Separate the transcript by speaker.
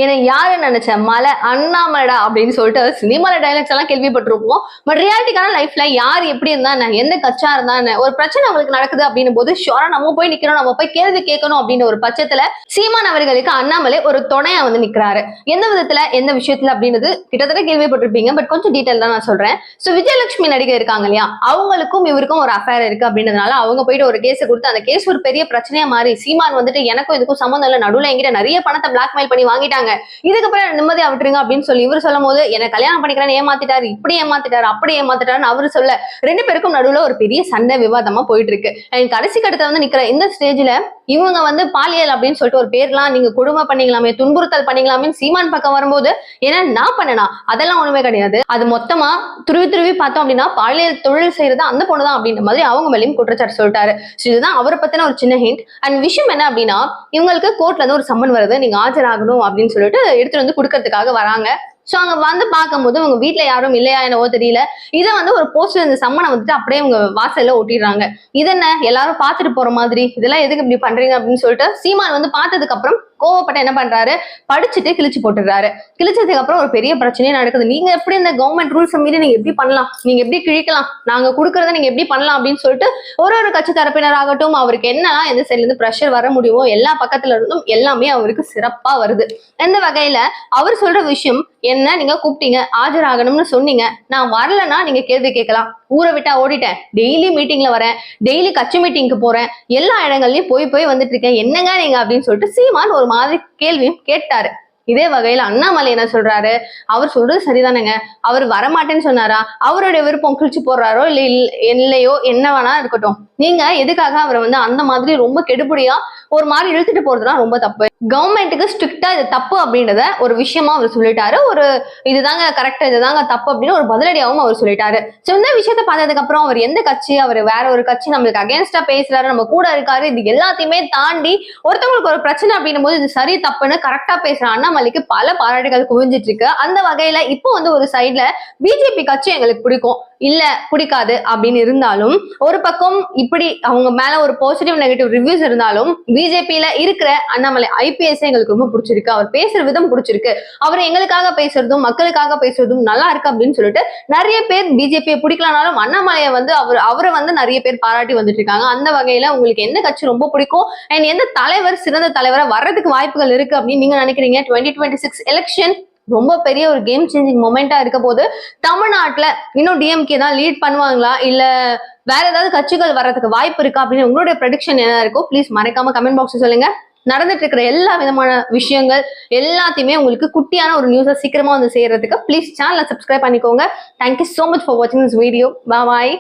Speaker 1: ஏன்னா யாரு நினைச்ச மலை அண்ணாமலைடா அப்படின்னு சொல்லிட்டு சினிமால டைலாக்ஸ் எல்லாம் கேள்விப்பட்டிருப்போம். பட் ரியாலிட்டிக்கான லைஃப்ல யார் எப்படி இருந்தா எந்த கட்சா இருந்தா ஒரு பிரச்சனை அவங்களுக்கு நடக்குது அப்படின்னு போது ஷோரா நம்ம போய் நிக்கணும், நம்ம போய் கேள்வி கேட்கணும் அப்படின்னு ஒரு பட்சத்துல சீமான் அவர்களுக்கு அண்ணாமலை ஒரு துணையா வந்து நிக்கிறாரு. எந்த விதத்துல எந்த விஷயத்துல அப்படின்றது கிட்டத்தட்ட கேள்விப்பட்டிருப்பீங்க. பட் கொஞ்சம் டீட்டெயில் தான் நான் சொல்றேன். சோ விஜயலட்சுமி நடிகை இருக்காங்க இல்லையா, அவங்களுக்கும் இவருக்கும் ஒரு அஃபேர் இருக்கு அப்படின்றதுனால அவங்க போயிட்டு ஒரு கேஸ் கொடுத்து அந்த கேஸ் ஒரு பெரிய பிரச்சனையா மாறி சீமான் வந்துட்டு எனக்கும் இதுக்கும் சம்மந்தம் இல்ல, நடுவுல என்கிட்ட நிறைய பணத்தை பிளாக்மெயில் பண்ணி வாங்கிட்டாங்க, இதுக்கப்புறம் நிம்மதியா விட்டுருங்க அப்படின்னு சொல்லி இவர் சொல்லும் போது எனக்கு கல்யாணம் பண்ணிக்கிறேன்னு ஏமாத்திட்டாரு, இப்படி ஏமாத்திட்டாரு அப்படி ஏமாத்திட்டாருன்னு அவரு சொல்ல ரெண்டு பேருக்கும் நடுவுல ஒரு பெரிய சண்டை விவாதமா போயிட்டு இருக்கு. கடைசி கட்டத்துல வந்து நிக்கிற இந்த ஸ்டேஜ்ல இவங்க வந்து பாலியல் அப்படின்னு சொல்லிட்டு ஒரு பேர்லாம் நீங்க கொடுமை பண்ணிக்கலாமே, துன்புறுத்தல் பண்ணிக்கலாமே சீமான் பக்கம் வரும்போது ஏன்னா நான் பண்ணனா அதெல்லாம் ஒண்ணுமே கிடையாது, அது மொத்தமா துருவி பார்த்தோம் அப்படின்னா பாலியல் தொழில் செய்யறது அந்த பொண்ணுதான் அப்படின்ற மாதிரி அவங்க மேலேயும் குற்றச்சாட்டு சொல்லிட்டாரு. இதுதான் அவரை பத்தின ஒரு சின்ன ஹிண்ட். அண்ட் விஷயம் என்ன அப்படின்னா இவங்களுக்கு கோர்ட்ல இருந்து ஒரு சம்மன் வருது, நீங்க ஆஜராகணும் அப்படின்னு சொல்லிட்டு எடுத்துட்டு வந்து கொடுக்கறதுக்காக வராங்க. சோ அங்க வந்து பார்க்கும்போது உங்க வீட்டுல யாரும் இல்லையா என்னவோ தெரியல, இதை வந்து ஒரு போஸ்டர் இந்த சம்மனை வந்துட்டு அப்படியே உங்க வாசல்ல ஒட்டிடுறாங்க. இது என்ன எல்லாரும் பாத்துட்டு போற மாதிரி, இதெல்லாம் எதுக்கு இப்படி பண்றீங்க அப்படின்னு சொல்லிட்டு சீமான் வந்து பார்த்ததுக்கு அப்புறம் கோவப்பட்ட என்ன பண்றாரு, படிச்சுட்டு கிழிச்சு போட்டுறாரு. கிழிச்சதுக்கு அப்புறம் ஒரு பெரிய பிரச்சனையே நடக்குது. நீங்க எப்படி இந்த கவர்மெண்ட் ரூல்ஸ் மீறி நீங்க எப்படி பண்ணலாம், நீங்க எப்படி கிழிக்கலாம், நாங்க கொடுக்கறத நீங்க எப்படி பண்ணலாம் அப்படின்னு சொல்லிட்டு ஒரு கட்சி தரப்பினராகட்டும் அவருக்கு என்னெல்லாம் எந்த சைட்ல இருந்து பிரஷர் வர முடியுமோ எல்லா பக்கத்துல இருந்தும் எல்லாமே அவருக்கு சிறப்பா வருது. இந்த வகையில அவர் சொல்ற விஷயம் என்ன, நீங்க கூப்பிட்டீங்க ஆஜராகணும்னு சொன்னீங்க, நான் வரலன்னா நீங்க கேள்வி கேட்கலாம், ஊரை விட்டா ஓடிட்டேன், டெய்லி மீட்டிங்ல வரேன், டெய்லி கட்சி மீட்டிங்க்கு போறேன், எல்லா இடங்கள்லயும் போய் வந்துட்டு இருக்கேன், என்னங்க நீங்க அப்படின்னு சொல்லிட்டு சீமான் ஒரு மாதிரி கேள்வியும் கேட்டாரு. இதே வகையில அண்ணாமலை என்ன சொல்றாரு, அவர் சொல்றது சரிதானேங்க, அவர் வரமாட்டேன்னு சொன்னாரா, அவருடைய விருப்பம் கிழிச்சு போடுறாரோ இல்லையோ என்ன வேணா இருக்கட்டும், நீங்க எதுக்காக அவரை வந்து அந்த மாதிரி ரொம்ப கெடுபடியா ஒரு மாதிரி இழுத்துட்டு போறதுலாம் ரொம்ப தப்பு. கவர்மெண்ட்டுக்கு ஸ்ட்ரிக்டா இது தப்பு அப்படின்றத ஒரு விஷயமா அவர் சொல்லிட்டாரு. ஒரு இதுதாங்க கரெக்ட், இதுதாங்க தப்பு அப்படின்னு ஒரு பதிலடியாவும் அவர் சொல்லிட்டாரு. சோ இந்த விஷயத்த பார்த்ததுக்கு அப்புறம் அவர் எந்த கட்சி, அவர் வேற ஒரு கட்சி நம்மளுக்கு அகேன்ஸ்டா பேசுறாரு, நம்ம கூட இருக்காரு, இது எல்லாத்தையுமே தாண்டி ஒருத்தவங்களுக்கு ஒரு பிரச்சனை அப்படின்னும் போது இது சரி தப்புன்னு கரெக்டா பேசுற அண்ணாமலைக்கு பல பாராட்டுகள் குவிஞ்சிட்டு இருக்கு. அந்த வகையில இப்போ வந்து ஒரு சைட்ல பிஜேபி கட்சி எங்களுக்கு பிடிக்கும் இல்ல பிடிக்காது அப்படின்னு இருந்தாலும், ஒரு பக்கம் இப்படி அவங்க மேல ஒரு பாசிட்டிவ் நெகட்டிவ் ரிவ்யூஸ் இருந்தாலும் பிஜேபியில இருக்கிற அண்ணாமலை ஐபிஎஸ் எங்களுக்கு ரொம்ப பிடிச்சிருக்கு, அவர் பேசுற விதம் பிடிச்சிருக்கு, அவர் எங்களுக்காக பேசுறதும் மக்களுக்காக பேசுறதும் நல்லா இருக்கு அப்படின்னு சொல்லிட்டு நிறைய பேர் பிஜேபியை பிடிக்கலனாலும் அண்ணாமலையை வந்து அவரை வந்து நிறைய பேர் பாராட்டி வந்துட்டு இருக்காங்க. அந்த வகையில உங்களுக்கு எந்த கட்சி ரொம்ப பிடிக்கும் அண்ட் எந்த தலைவர் சிறந்த தலைவரை வர்றதுக்கு வாய்ப்புகள் இருக்கு அப்படின்னு நீங்க நினைக்கிறீங்க? 2026 எலெக்ஷன் ரொம்ப பெரிய ஒரு கேம் சேஞ்சிங் மொமெண்டா இருக்க போது தமிழ்நாட்டுல இன்னும் டிஎம்கே தான் லீட் பண்ணுவாங்களா இல்ல வேற ஏதாவது கட்சிகள் வர்றதுக்கு வாய்ப்பு இருக்கா அப்படின்னு உங்களுடைய ப்ரெடிக்ஷன் என்ன இருக்கோ ப்ளீஸ் மறக்காம கமெண்ட் பாக்ஸ் சொல்லுங்க. நடந்துட்டு இருக்கிற எல்லா விதமான விஷயங்கள் எல்லாத்தையுமே உங்களுக்கு குட்டியான ஒரு நியூஸை சீக்கிரமா வந்து செய்யறதுக்கு ப்ளீஸ் சேனலை சப்ஸ்கிரைப் பண்ணிக்கோங்க. Thank you so much for watching this video. Bye bye.